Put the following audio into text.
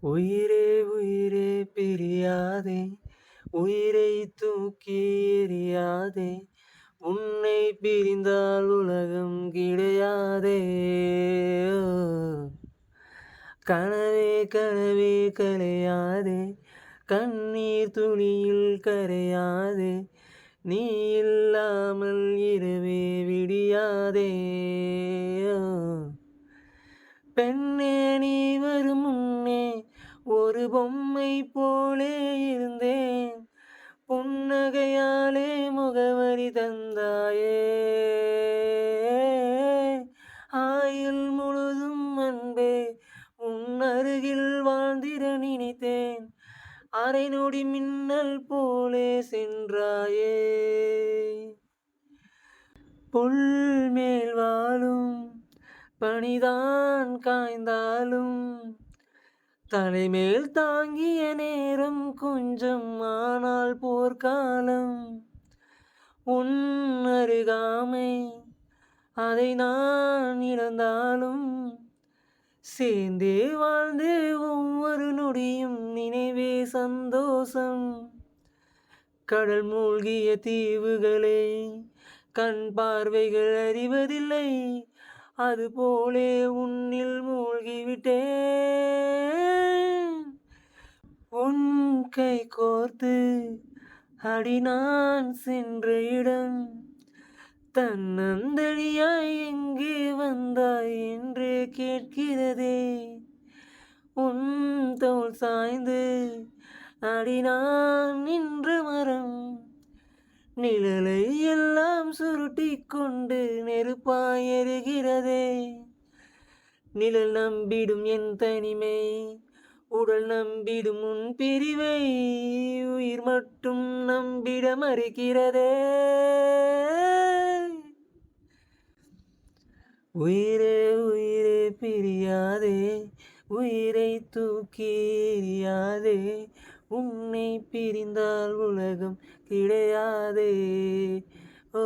உயிரே உயிரே பிரியாதே, உயிரை தூக்கி எறியாதே, உன்னை பிரிந்தால் உலகம் கிடையாதே. ஓ, கனவே கனவே கலையாதே, கண்ணீர் துளியில் கரையாதே, நீ இல்லாமல் இரவே விடியாதே. ஓ, பெண்ணே நீ வரும் முன்னே ஒரு பொம்மை போலே இருந்தேன், புன்னகையாலே முகவரி தந்தாயே. ஆயுள் முழுதும் அன்பே உன் அருகில் வாழ்ந்திட நினைத்தேன், அரை நொடி மின்னல் போலே சென்றாயே. புல் மேல் வாழும் பனிதான் காய்ந்தாலும், தலைமேல் தாங்கிய நேரம் கொஞ்சம் ஆனால் போர்க்காலம். உன் அருகாமை அதை நான் இழந்தாலும், சேர்ந்தே வாழ்ந்து ஒவ்வொரு நொடியும் நினைவே சந்தோஷம். கடல் மூழ்கிய தீவுகளை கண் பார்வைகள் அறிவதில்லை, அதுபோலே உன்னில் மூழ்கிவிட்டேன். உன் கை கோர்த்து அடி நான் சென்ற இடம், தன்னந்தனியாய் எங்கே வந்தாய் என்றே கேட்கிறதே. உன் தோள் சாய்ந்து அடி நான் நின்ற மரம், நிழலை எல்லாம் சுருட்டி கொண்டு நெருப்பாய் எரிகிறதே. நிழல் நம்பிடும் என் தனிமை, உடல் நம்பிடும் உன் பிரிவை, உயிர் மட்டும் நம்பிட மறுக்கிறதே. உயிரே உயிரே பிரியாதே, உயிரை தூக்கி எறியாதே, உன்னை பிரிந்தால் உலகம் கிடையாதே. ஓ.